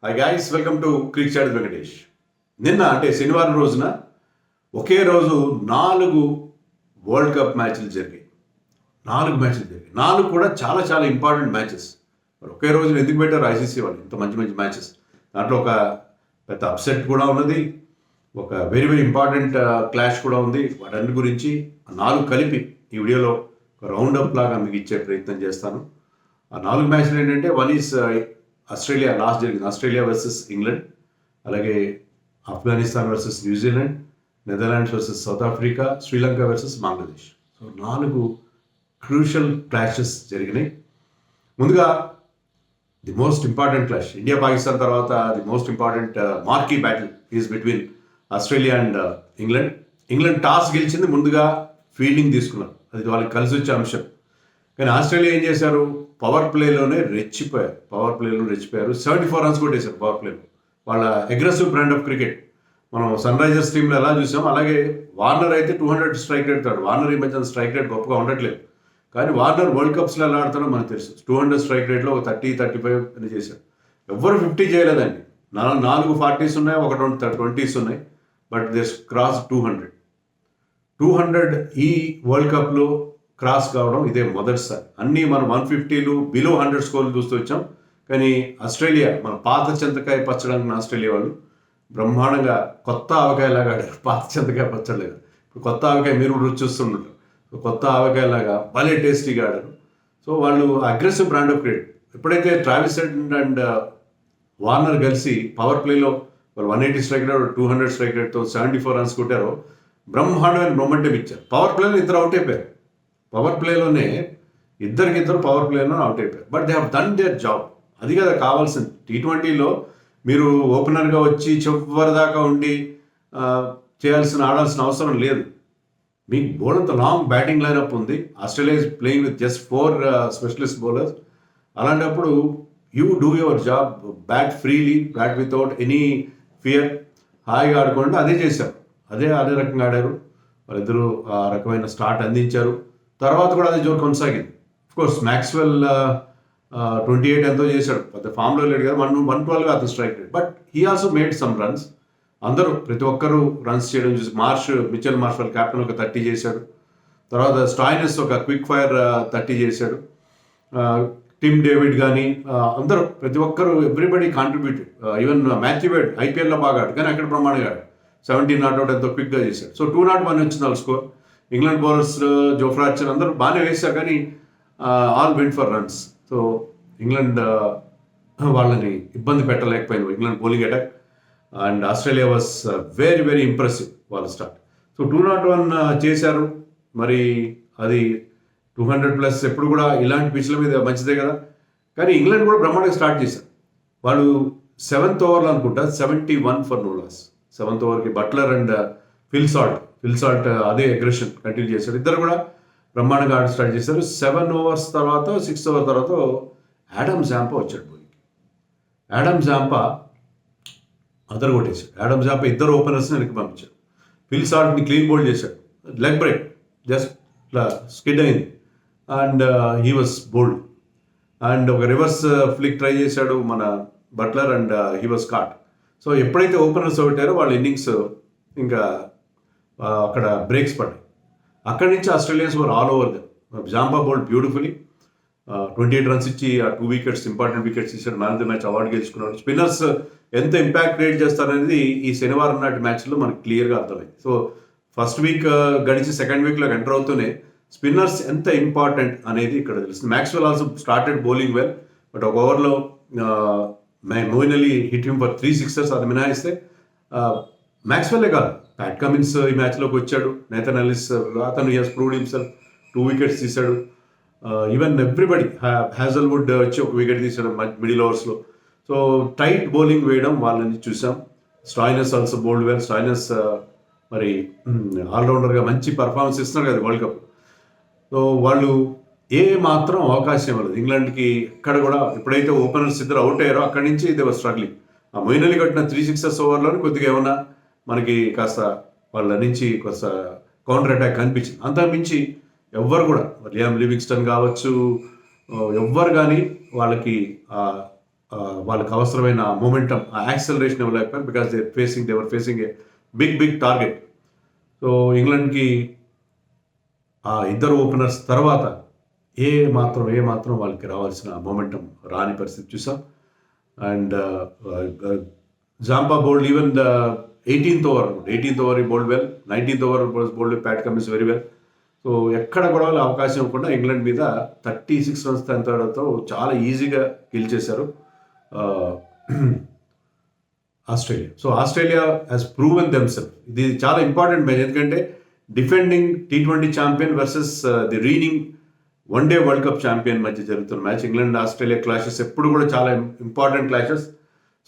Hi guys, welcome to Cric Chat Venkatesh. నిన్న అంటే శనివారం రోజున ఒకే రోజు 4 వరల్డ్ కప్ మ్యాచ్లు జరిగాయి. 4 మ్యాచ్లు జరిగాయి. 4 కూడా చాలా చాలా ఇంపార్టెంట్ మ్యాచెస్. మరి ఒకే రోజున ఎందుకు పెట్టారు ఐసీసీ వాళ్ళు ఇంత మంచి మంచి మ్యాచెస్? దాంట్లో ఒక పెద్ద అప్సెట్ కూడా ఉన్నది, ఒక వెరీ వెరీ ఇంపార్టెంట్ క్లాష్ కూడా ఉంది. వాటన్నిటి గురించి 4 కలిపి ఈ వీడియోలో ఒక రౌండ్ అప్ లాగా మీకు ఇచ్చే ప్రయత్నం చేస్తాను. ఆ 4 మ్యాచ్లు ఏంటంటే, వన్ ఈస్ ఆస్ట్రేలియా లాస్ట్ జరిగింది, ఆస్ట్రేలియా వర్సెస్ ఇంగ్లాండ్. అలాగే Afghanistan versus New Zealand, Netherlands versus South Africa, Sri Lanka versus Bangladesh. So 4 crucial clashes జరిగినాయి. ముందుగా the most important clash, India Pakistan తర్వాత the most important marquee battle is between Australia and England. England toss గెలిచింది, ముందుగా fielding తీసుకున్నారు, అది వాళ్ళకి కలిసి వచ్చే అంశం. కానీ ఆస్ట్రేలియా ఏం చేశారు, పవర్ ప్లేలోనే రెచ్చిపోయారు. 74 రన్స్ కొట్టేశారు పవర్ ప్లేలో. వాళ్ళ అగ్రెసివ్ బ్రాండ్ ఆఫ్ క్రికెట్ మనం సన్ రైజర్స్ టీంలో ఎలా చూసాం, అలాగే వార్నర్ అయితే 200 స్ట్రైక్ రేట్ తాడు. వార్నర్ ఈ మధ్య స్ట్రైక్ రేట్ గొప్పగా ఉండట్లేదు, కానీ వార్నర్ వరల్డ్ కప్స్లో ఎలా ఆడుతాడో మనకు తెలుసు. 200 స్ట్రైక్ రేట్లో ఒక 30-35 అని చేశారు. ఎవ్వరు 50 చేయలేదండి. 4 40s ఉన్నాయి, ఒక 20s ఉన్నాయి, బట్ దిస్ క్రాస్ 200 ఈ వరల్డ్ కప్లో క్రాస్ కావడం ఇదే మొదటిసారి. అన్నీ మనం 150లు బిలో 100 స్కోర్లు చూస్తూ వచ్చాం. కానీ ఆస్ట్రేలియా, మన పాత చింతకాయ పచ్చడానికి ఆస్ట్రేలియా వాళ్ళు బ్రహ్మాండంగా కొత్త ఆవకాయలాగా ఆడారు. పాత చింతకాయ పచ్చడిలాగా ఇప్పుడు కొత్త ఆవకాయ మీరు రుచి చూస్తుంటారు. కొత్త ఆవకాయలాగా భలే టేస్టీగా ఆడారు. సో వాళ్ళు అగ్రెసివ్ బ్రాండ్ ఆఫ్ క్రికెట్. ఎప్పుడైతే ట్రావిస్ హెడ్ అండ్ వార్నర్ కలిసి పవర్ ప్లేలో వాళ్ళు 180 స్ట్రైక్ రేట్ 200 స్ట్రైక్ రేట్తో 74 రన్స్ కొట్టారో బ్రహ్మాండమైన మొమెంటం ఇచ్చారు. పవర్ ప్లేలో ఇద్దరు అవుట్ అయిపోయారు. పవర్ ప్లేలోనే ఇద్దరు పవర్ ప్లేలోనే అవుట్ అయిపోయారు. But they have done their job. అది కదా కావాల్సింది. T20లో మీరు ఓపెనర్గా వచ్చి చివరి దాకా ఉండి ఆడాల్సిన అవసరం లేదు. మీకు బౌలంత లాంగ్ బ్యాటింగ్ లైనప్ ఉంది. Australia is playing with just 4 specialist bowlers. అలాంటప్పుడు you do your job, bat freely, bat without any fear, హాయిగా ఆడుకోండి. అదే చేశారు, అదే రకంగా ఆడారు. వాళ్ళిద్దరూ ఆ రకమైన స్టార్ట్ అందించారు. తర్వాత కూడా అదే జోరు కొనసాగింది. కోర్స్ మ్యాక్స్వెల్ 28 ఎంతో చేశాడు, పెద్ద ఫామ్లో లేడు కదా, 112 అతను strike rate. But he also made some runs. అందరూ ప్రతి ఒక్కరూ రన్స్ చేయడం చూసి మిచెల్ మార్షల్ క్యాప్టెన్ ఒక 30 చేశాడు. తర్వాత స్టాయినస్ ఒక క్విక్ ఫైర్ 30 చేశాడు. టిమ్ డేవిడ్ కానీ అందరూ ప్రతి ఒక్కరూ everybody contributed. Even Matthew Wade ఐపీఎల్లో బాగా ఆడు, కానీ అక్కడ ప్రమాణంగా ఆడు 17 నాట్అవుట్ ఎంతో క్విక్గా చేశాడు. సో 201 వచ్చింది వాళ్ళ score. England bowlers Jofra Archer అందరూ బాగానే వేశారు, కానీ all went for runs. So England వాళ్ళని ఇబ్బంది పెట్టలేకపోయింది, England bowling attack. And Australia was very very impressive వాళ్ళ స్టార్ట్. సో 201 చేశారు. మరి అది 200+ ఎప్పుడు కూడా ఇలాంటి పిచ్ల మీద మంచిదే కదా. కానీ ఇంగ్లాండ్ కూడా బ్రహ్మాండంగా స్టార్ట్ చేశారు. వాళ్ళు 7th ఓవర్లో అనుకుంటా 71 ఫర్ నో లాస్. 7th ఓవర్కి బట్లర్ అండ్ ఫిల్ సాల్ట్ అదే అగ్రెషన్ కంటిన్యూ చేశారు. ఇద్దరు కూడా బ్రహ్మాండంగా ఆడ స్టార్ట్ చేశారు. 7 overs తర్వాత 6th over తర్వాత యాడమ్ జాంపా వచ్చాడు బౌలింగ్కి. యాడమ్ జాంపా అదర్ కొట్టేశాడు. యాడమ్ జాంపా ఇద్దరు ఓపెనర్స్ని వెనక్కి పంపించాడు. ఫిల్ సాల్ట్ని క్లీన్ బౌల్డ్ చేశాడు. లెగ్ బ్రేక్ జస్ట్ ఇట్లా స్కిడ్ అయింది and he was bowled. And ఒక రివర్స్ ఫ్లిక్ ట్రై చేశాడు మన Buttler and he was caught. So ఎప్పుడైతే ఓపెనర్స్ కొట్టారో వాళ్ళ ఇన్నింగ్స్ ఇంకా అక్కడ బ్రేక్స్ పడ్డాయి. అక్కడి నుంచి Australians were all over them. Zampa bowled beautifully, 28 runs ఇచ్చి ఆ 2 wickets ఇంపార్టెంట్ వికెట్స్ ఇచ్చాడు. Man of the match award గెలుచుకున్నాడు. స్పిన్నర్స్ ఎంత ఇంపాక్ట్ క్రియేట్ చేస్తారనేది ఈ శనివారం నాటి మ్యాచ్లో మనకు క్లియర్గా అర్థమైంది. సో ఫస్ట్ వీక్ గడిచి సెకండ్ వీక్లోకి ఎంటర్ అవుతూనే స్పిన్నర్స్ ఎంత ఇంపార్టెంట్ అనేది ఇక్కడ తెలుస్తుంది. Maxwell also started bowling well, but ఒక ఓవర్లో Moeen Ali hit him for 3 sixes. అది మినహాయిస్తే మ్యాక్స్వెల్లే కాదు, ప్యాట్ కమిన్స్ ఈ మ్యాచ్లోకి వచ్చాడు. నేథన్ ఎల్లిస్ అతను he has proved himself, 2 wickets తీశాడు. ఈవెన్ ఎవ్రీబడి, హ్యాజల్వుడ్ వచ్చి ఒక వికెట్ తీశాడు మిడిల్ ఓవర్స్లో. సో టైట్ బౌలింగ్ వేయడం వాళ్ళని చూసాం. Stoinis also bowled well. Stoinis మరి ఆల్రౌండర్గా మంచి పర్ఫార్మెన్స్ ఇస్తున్నారు కదా వరల్డ్ కప్. సో వాళ్ళు ఏ మాత్రం అవకాశం ఇవ్వలేదు ఇంగ్లాండ్కి. ఎక్కడ కూడా ఎప్పుడైతే ఓపెనర్స్ ఇద్దరు అవుట్ అయ్యారో అక్కడి నుంచి ఇది స్ట్రగ్లింగ్. ఆ మొయిన్ అలీ కొట్టిన 3 sixes ఓవర్లోనే కొద్దిగా ఏమన్నా మనకి కాస్త వాళ్ళ నుంచి కాస్త కౌంటర్ అటాక్ కనిపించింది. అంతకు మించి ఎవ్వరు కూడా, లియామ్ లివింగ్స్టన్ కావచ్చు, ఎవ్వరు కానీ వాళ్ళకి వాళ్ళకి అవసరమైన మొమెంటం, ఆ యాక్సలరేషన్ ఇవ్వలేకపోయారు. Because they were facing a big target. So ఇంగ్లాండ్కి ఆ ఇద్దరు ఓపెనర్స్ తర్వాత ఏ మాత్రం వాళ్ళకి రావాల్సిన మొమెంటం రాని పరిస్థితి చూసాం. And Zampa bowled even the 18th over he bowled well, 19th over bowled Pat Cummins very well. So ఎక్కడ కూడా అవకాశం ఇవ్వకుండా ఇంగ్లాండ్ మీద 36 runs తేడాతో చాలా ఈజీగా గెలిచేశారు Australia. So Australia has proven themselves. ఇది చాలా ఇంపార్టెంట్ మ్యాచ్, ఎందుకంటే defending T20 champion versus the reigning one day world cup champion మధ్య జరుగుతున్న మ్యాచ్. ఇంగ్లాండ్ ఆస్ట్రేలియా క్లాషెస్ ఎప్పుడు కూడా చాలా ఇంపార్టెంట్ క్లాషెస్.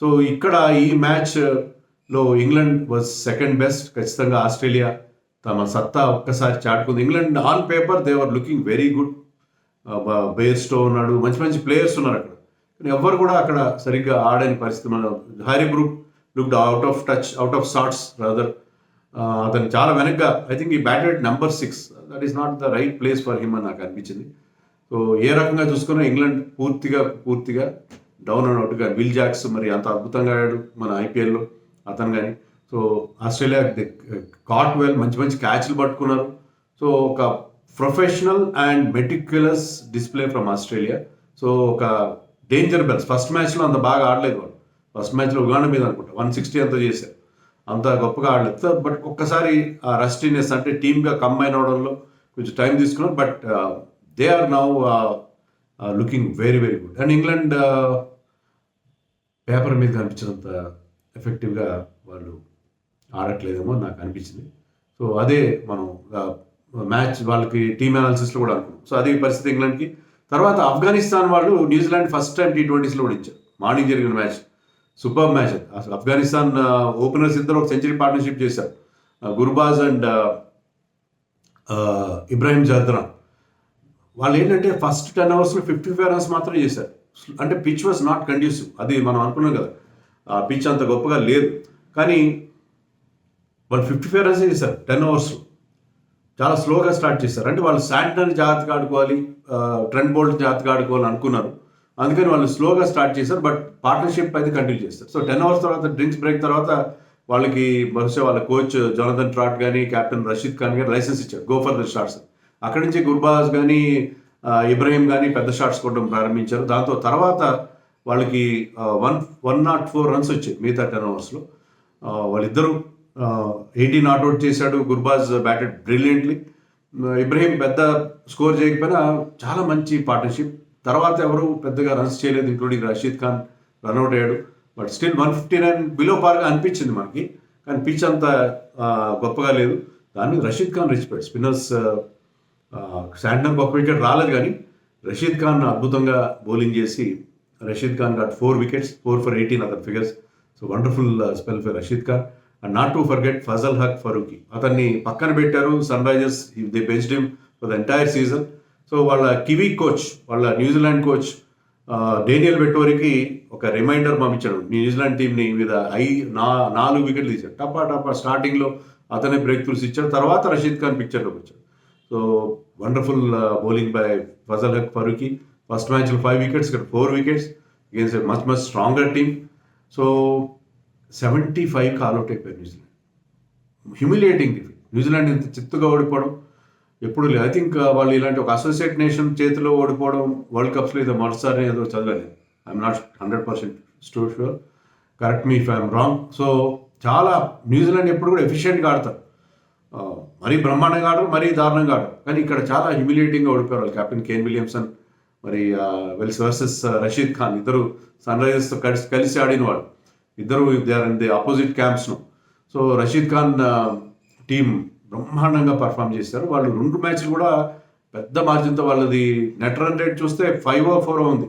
సో ఇక్కడ ఈ మ్యాచ్లో ఇంగ్లాండ్ వాజ్ సెకండ్ బెస్ట్. ఖచ్చితంగా ఆస్ట్రేలియా తమ సత్తా ఒక్కసారి చాటుకుంది. England on paper they are looking very good. Bairstow ఉన్నాడు, మంచి ప్లేయర్స్ ఉన్నారు అక్కడ, కానీ ఎవ్వరు కూడా అక్కడ సరిగ్గా ఆడని పరిస్థితి. మన Harry Brook looked out of sorts rather. అతను చాలా వెనక్గా, I think he batted number 6, that is not the right place for him అని నాకు అనిపించింది. సో ఏ రకంగా చూసుకున్నా ఇంగ్లాండ్ పూర్తిగా డౌన్ అండ్ అవుట్గా. విల్ జాక్స్ మరి అంత అద్భుతంగా ఆడాడు మన ఐపీఎల్లో అతను కానీ. సో ఆస్ట్రేలియా కాట్ వెల్, మంచి క్యాచ్లు పట్టుకున్నారు. సో ఒక professional and meticulous display from Australia. So ఒక డేంజర్ బెల్స్. ఫస్ట్ మ్యాచ్లో అంత బాగా ఆడలేదు వాళ్ళు. ఫస్ట్ మ్యాచ్లో ఉగాండా మీద అనుకుంటా 160 అంతా చేశారు, అంత గొప్పగా ఆడలేదు. బట్ ఒక్కసారి ఆ రస్టీనెస్ అంటే టీమ్గా కంబైన్ అవడంలో కొంచెం టైం తీసుకున్నారు. But they are now looking very good. And England paper మీద కనిపించినంత ఎఫెక్టివ్గా వాళ్ళు ఆడట్లేదేమో నాకు అనిపించింది. సో అదే మనం మ్యాచ్ వాళ్ళకి టీమ్ అనాలిసిస్లో కూడా అనుకున్నాం. సో అదే పరిస్థితి ఇంగ్లాండ్కి. తర్వాత ఆఫ్ఘనిస్తాన్ వాళ్ళు న్యూజిలాండ్ ఫస్ట్ టైం T20sలో ఓడించారు. మార్నింగ్ జరిగిన మ్యాచ్ సూపర్ మ్యాచ్. అసలు ఆఫ్ఘనిస్తాన్ ఓపెనర్స్ ఇద్దరు ఒక సెంచరీ పార్ట్నర్షిప్ చేశారు, గుర్బాజ్ అండ్ ఇబ్రాహిం జర్దరాన్. వాళ్ళు ఏంటంటే ఫస్ట్ 10 ఓవర్స్లో 55 runs మాత్రం చేశారు. అంటే పిచ్ వాజ్ నాట్ కండ్యూసివ్. అది మనం అనుకున్నాం కదా, పిచ్ అంత గొప్పగా లేదు, కానీ వాళ్ళు 55 runs చేశారు 10 ఓవర్స్లో. చాలా స్లోగా స్టార్ట్ చేశారు. అంటే వాళ్ళు శాంటనర్ జాగ్రత్తగా ఆడుకోవాలి, ట్రెంట్ బోల్ట్ జాగ్రత్తగా ఆడుకోవాలి అనుకున్నారు. అందుకని వాళ్ళు స్లోగా స్టార్ట్ చేశారు. బట్ పార్ట్నర్షిప్ అయితే కంటిన్యూ చేస్తారు. సో 10 ఓవర్స్ తర్వాత డ్రింక్స్ బ్రేక్ తర్వాత వాళ్ళకి బహుశా వాళ్ళ కోచ్ జోనథన్ ట్రాట్ కానీ కెప్టెన్ రషీద్ ఖాన్ కానీ లైసెన్స్ ఇచ్చారు, గో ఫర్ ద షాట్స్. అక్కడి నుంచి గుర్బాజ్ కానీ ఇబ్రహీం కానీ పెద్ద షాట్స్ కొట్టడం ప్రారంభించారు. దాంతో తర్వాత వాళ్ళకి 104 runs వచ్చాయి మిగతా 10 ఓవర్స్లో. వాళ్ళిద్దరూ 80 నాట్అవుట్ చేశాడు. Gurbaz batted brilliantly. ఇబ్రహీం పెద్ద స్కోర్ చేయకపోయినా చాలా మంచి పార్ట్నర్షిప్. తర్వాత ఎవరు పెద్దగా రన్స్ చేయలేదు, ఇంక్లూడింగ్ రషీద్ ఖాన్ రన్అట్ అయ్యాడు. బట్ స్టిల్ 159 బిలో పార్గా అనిపించింది మనకి, కానీ పిచ్ అంత గొప్పగా లేదు. దాని మీద రషీద్ ఖాన్ రిచ్ స్పిన్నర్స్. శాంటనర్ ఒక వికెట్ రాలేదు, కానీ రషీద్ ఖాన్ అద్భుతంగా బౌలింగ్ చేసి Rashid Khan got 4 wickets, 4 for 18 అతని figures. So wonderful spell for Rashid Khan. And not to forget Fazal Haq Farooqi. అతన్ని పక్కన పెట్టారు Sunrisers, they benched him for the entire season. So వాళ్ళ కివీ కోచ్, వాళ్ళ న్యూజిలాండ్ కోచ్ డేనియల్ వెట్టోరీకి ఒక రిమైండర్ పంపించాడు. న్యూజిలాండ్ టీంని మీద 4 wickets తీశాడు. టపా స్టార్టింగ్లో అతనే బ్రేక్ త్రూస్ ఇచ్చాడు. తర్వాత రషీద్ ఖాన్ పిక్చర్లోకి వచ్చాడు. So wonderful bowling by Fazal Haq Farooqi. First మ్యాచ్లో 5 wickets, ఇక్కడ 4 wickets against much stronger team. So 75 all out అయిపోయారు న్యూజిలాండ్. Humiliating defeat. న్యూజిలాండ్ ఇంత చిత్తుగా ఓడిపోవడం ఎప్పుడు లేదు. ఐ థింక్ వాళ్ళు ఇలాంటి ఒక అసోసియేట్ నేషన్ చేతిలో ఓడిపోవడం వరల్డ్ కప్స్లో ఏదో మొదటిసారి ఏదో చదవలేదు. I'm not 100% sure, correct me if I'm wrong. So చాలా న్యూజిలాండ్ ఎప్పుడు కూడా ఎఫిషియెంట్గా ఆడతారు, మరీ బ్రహ్మాండంగా ఆడరు, మరీ దారుణంగా ఆడరు. కానీ ఇక్కడ చాలా హ్యూమిలియేటింగ్గా ఓడిపోయారు వాళ్ళు. కెప్టెన్ కేన్ విలియమ్సన్ మరి వెల్స్ వర్సెస్ రషీద్ ఖాన్, ఇద్దరు సన్ రైజర్స్తో కలిసి ఆడిన వాళ్ళు. ఇద్దరు they are in the opposite క్యాంప్స్ను. సో రషీద్ ఖాన్ టీం బ్రహ్మాండంగా పర్ఫామ్ చేశారు. వాళ్ళు 2 మ్యాచ్లు కూడా పెద్ద మార్జిన్తో, వాళ్ళది నెట్ రన్ రేట్ చూస్తే 5-4 ఉంది.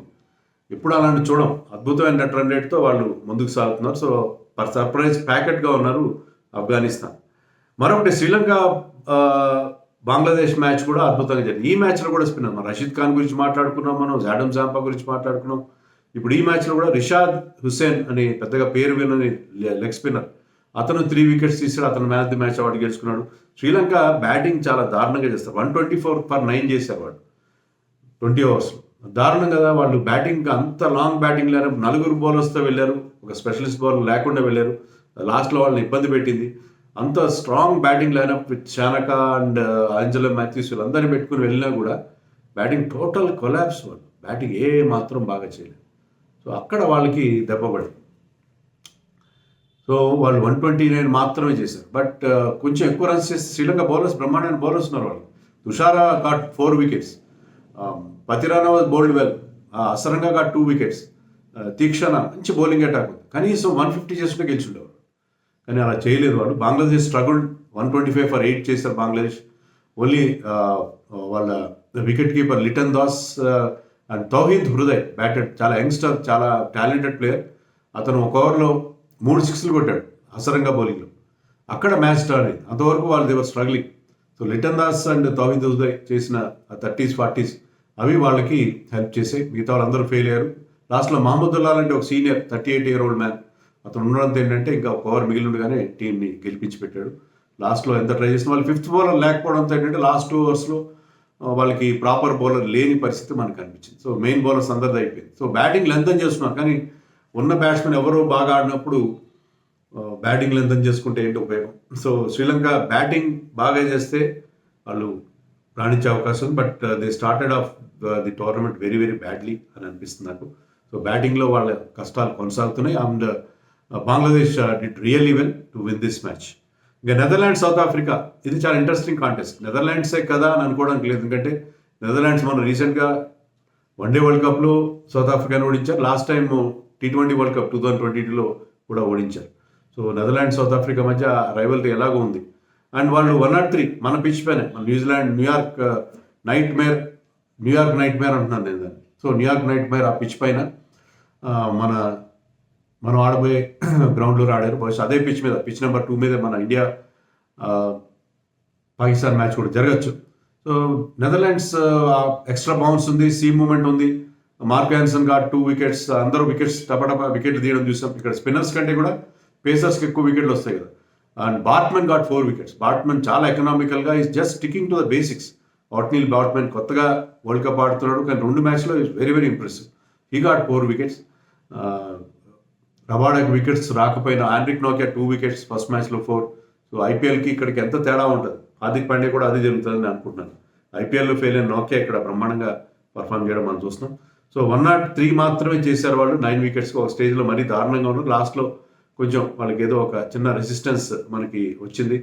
ఎప్పుడు అలాంటి చూడం. అద్భుతమైన నెట్ రన్ రేట్తో వాళ్ళు ముందుకు సాగుతున్నారు. సో సర్ప్రైజ్ ప్యాకెట్గా ఉన్నారు ఆఫ్ఘనిస్తాన్. మరొకటి శ్రీలంక బంగ్లాదేశ్ మ్యాచ్ కూడా అద్భుతంగా జరిగింది. ఈ మ్యాచ్లో కూడా స్పిన్నర్ మనం రషీద్ ఖాన్ గురించి మాట్లాడుకున్నాం, మనం జాడమ్ జాంపా గురించి మాట్లాడుకున్నాం. ఇప్పుడు ఈ మ్యాచ్లో కూడా రిషాద్ హుస్సేన్ అని పెద్దగా పేరు వినని లెగ్ స్పిన్నర్, అతను 3 wickets తీసాడు. అతను man of the match award గెలుచుకున్నాడు. శ్రీలంక బ్యాటింగ్ చాలా దారుణంగా చేస్తారు. 124 for 9 చేశారు వాడు 20 ఓవర్స్లో. దారుణం కదా, వాళ్ళు బ్యాటింగ్ అంత లాంగ్ బ్యాటింగ్ లేరు, నలుగురు బౌలర్స్తో వెళ్ళారు, ఒక స్పెషలిస్ట్ బౌలర్ లేకుండా వెళ్ళారు, లాస్ట్లో వాళ్ళని ఇబ్బంది పెట్టింది. అంత strong batting lineup with Shanaka and Angelo Mathews వీళ్ళందరినీ పెట్టుకుని వెళ్ళినా కూడా బ్యాటింగ్ టోటల్ కొలాప్స్, వాళ్ళు బ్యాటింగ్ ఏ మాత్రం బాగా చేయలేదు. సో అక్కడ వాళ్ళకి దెబ్బ పడింది. సో వాళ్ళు 129 మాత్రమే చేశారు. బట్ కొంచెం ఎక్కువ రన్స్ చేస్తే శ్రీలంక బౌలర్స్ బ్రహ్మాండమైన బౌలర్స్ ఉన్నారు వాళ్ళు. Thushara got 4 wickets, Pathirana was bowled well, Hasaranga got 2 wickets, Theekshana మంచి బౌలింగ్ అటాక్ ఉంది, కనీసం 150 చేసుకుంటే గెలిచిండేవారు. కానీ అలా చేయలేరు వాళ్ళు. బంగ్లాదేశ్ స్ట్రగుల్డ్, 125 for 8 చేశారు బంగ్లాదేశ్. ఓన్లీ వాళ్ళ wicket keeper Litton Das and Towhid Hridoy batted, చాలా యంగ్స్టర్, చాలా టాలెంటెడ్ ప్లేయర్. అతను ఒక ఓవర్లో 3 సిక్స్లు కొట్టాడు అసరంగా బౌలింగ్లో. అక్కడ మ్యాచ్ స్టార్ట్ అయింది. అంతవరకు వాళ్ళు they were struggling. So Litton Das and Towhid Hridoy చేసిన 30s 40s అవి వాళ్ళకి హెల్ప్ చేసాయి. మిగతా వాళ్ళందరూ ఫెయిల్ అయ్యారు. లాస్ట్లో మహమ్మదుల్లా అంటే ఒక సీనియర్ 38-year-old మ్యాన్, అతను ఉండడంతో ఏంటంటే ఇంకా ఒక ఓవర్ మిగిలి ఉండగానే టీంని గెలిపించి పెట్టాడు. లాస్ట్లో ఎంత ట్రై చేసిన వాళ్ళు 5th బౌలర్ లేకపోవడంతో ఏంటంటే లాస్ట్ 2 ఓవర్స్లో వాళ్ళకి ప్రాపర్ బౌలర్ లేని పరిస్థితి మనకు అనిపించింది. సో మెయిన్ బౌలర్స్ అందరిది అయిపోయింది. సో బ్యాటింగ్ లెంతన్ చేస్తున్నారు, కానీ ఉన్న బ్యాట్స్మెన్ ఎవరు బాగా ఆడినప్పుడు బ్యాటింగ్ లెంతన్ చేసుకుంటే ఏంటి ఉపయోగం? సో శ్రీలంక బ్యాటింగ్ బాగా చేస్తే వాళ్ళు రాణించే అవకాశం ఉంది. But they started off the tournament very very badly అని అనిపిస్తుంది నాకు. సో బ్యాటింగ్లో వాళ్ళ కష్టాలు కొనసాగుతున్నాయి. And Bangladesh did really well to win this match. ఇంకా నెదర్లాండ్స్ సౌత్ ఆఫ్రికా, ఇది చాలా ఇంట్రెస్టింగ్ కాంటెస్ట్. నెదర్లాండ్సే కదా అని అనుకోవడానికి లేదు, ఎందుకంటే నెదర్లాండ్స్ మనం రీసెంట్గా వన్డే వరల్డ్ కప్లో సౌత్ ఆఫ్రికాని ఓడించారు. Last time T20 world cup 2022లో కూడా ఓడించారు. సో నెదర్లాండ్స్ సౌత్ ఆఫ్రికా మధ్య రైవల్రీ ఎలాగో ఉంది. అండ్ వాళ్ళు 103 మన పిచ్ పైన, మన న్యూజిలాండ్ న్యూయార్క్ నైట్ మేర్ అంటున్నాను నేను దాన్ని. సో న్యూయార్క్ నైట్ మేర్ ఆ పిచ్ పైన మనం ఆడబోయే గ్రౌండ్లో ఆడారు. బహుశా అదే పిచ్ మీద, పిచ్ నెంబర్ 2 మీద మన ఇండియా పాకిస్తాన్ మ్యాచ్ కూడా జరగచ్చు. సో నెదర్లాండ్స్ ఎక్స్ట్రా బౌన్స్ ఉంది, సీ మూమెంట్ ఉంది. మార్క్ యాన్సన్ గా 2 వికెట్స్, అందరూ వికెట్స్ టపటపా వికెట్లు తీయడం చూసాం. ఇక్కడ స్పిన్నర్స్ కంటే కూడా పేసర్స్కి ఎక్కువ వికెట్లు వస్తాయి కదా. And Baartman got 4 wickets. Baartman చాలా ఎకనామికల్గా is just sticking to the basics. Ottneil Baartman కొత్తగా వరల్డ్ కప్ ఆడుతున్నాడు, కానీ 2 మ్యాచ్లో is very very impressive. He got 4 wickets. రబాడాకి వికెట్స్ రాకపోయినా ఆండ్రిక్ నోకియా 2 వికెట్స్, ఫస్ట్ మ్యాచ్లో 4. సో ఐపీఎల్కి ఇక్కడికి ఎంత తేడా ఉంటుంది. హార్దిక్ పాండ్యా కూడా అది జరుగుతుందని అనుకుంటున్నాను. ఐపీఎల్లో ఫెయిల్ అయిన నోకియా ఇక్కడ బ్రహ్మాండంగా పర్ఫామ్ చేయడం మనం చూస్తున్నాం. సో 103 మాత్రమే చేశారు వాళ్ళు, 9 వికెట్స్కి. ఒక స్టేజ్లో మరీ దారుణంగా ఉన్నారు. లాస్ట్లో కొంచెం వాళ్ళకి ఏదో ఒక చిన్న రెసిస్టెన్స్ మనకి వచ్చింది.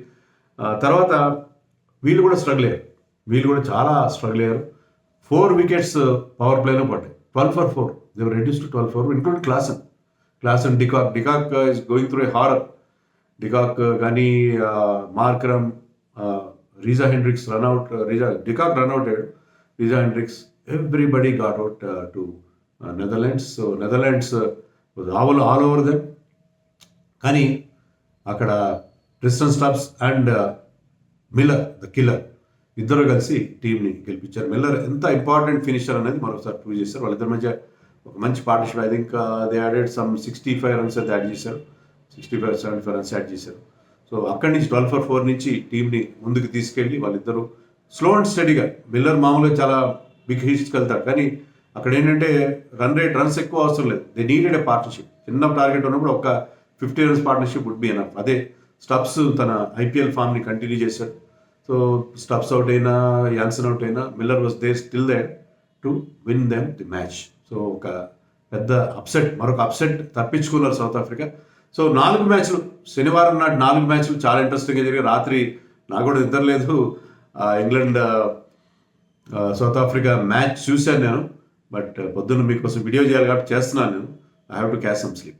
తర్వాత వీళ్ళు కూడా స్ట్రగుల్ అయ్యారు, వీళ్ళు కూడా చాలా స్ట్రగుల్ అయ్యారు. 4 వికెట్స్ పవర్ ప్లేలో పడ్డాయి. 12 for 4. They were reduce to 12 for 4, including Klaasen de Kock is going through a horror. De Kock కానీ Markram, Reeza Hendricks run out, de Kock run out అయ్యాడు, Reeza Hendricks, everybody got out to Netherlands. So Netherlands was all over them. కానీ అక్కడ Tristan Stubbs and Miller the killer ఇద్దరు కలిసి టీంని గెలిపించారు. Miller ఎంత important finisher అనేది మరొకసారి ప్రూవ్ చేశారు. వాళ్ళిద్దరి మధ్య ఒక మంచి partnership. I think they added some 65 runs అయితే యాడ్ చేశారు, 65-75 runs యాడ్ చేశారు. సో అక్కడి నుంచి 12 for 4 నుంచి టీంని ముందుకు తీసుకెళ్ళి వాళ్ళిద్దరూ స్లో అండ్ స్టడీగా, మిల్లర్ మామూలుగా చాలా బిగ్ హిట్స్కి వెళ్తాడు, కానీ అక్కడ ఏంటంటే రన్స్ ఎక్కువ అవసరం లేదు. They needed a partnership. చిన్న టార్గెట్ ఉన్నప్పుడు ఒక 50 runs partnership would be enough. అదే స్టబ్స్ తన ఐపీఎల్ ఫామ్ని కంటిన్యూ చేశాడు. సో స్టబ్స్ అవుట్ అయినా, యాన్సన్ అవుట్ అయినా, Miller was there still there to win them the match. So ఒక పెద్ద అప్సెట్, మరొక అప్సెట్ తప్పించుకున్నారు సౌత్ ఆఫ్రికా. సో 4 మ్యాచ్లు, శనివారం నాటి 4 మ్యాచ్లు చాలా ఇంట్రెస్టింగ్గా జరిగాయి. రాత్రి నాకు కూడా నిద్ర లేదు, ఇంగ్లాండ్ సౌత్ ఆఫ్రికా మ్యాచ్ చూశాను నేను. బట్ పొద్దున్న మీకోసం వీడియో చేయాలి కాబట్టి చేస్తున్నాను నేను. I have to catch some sleep.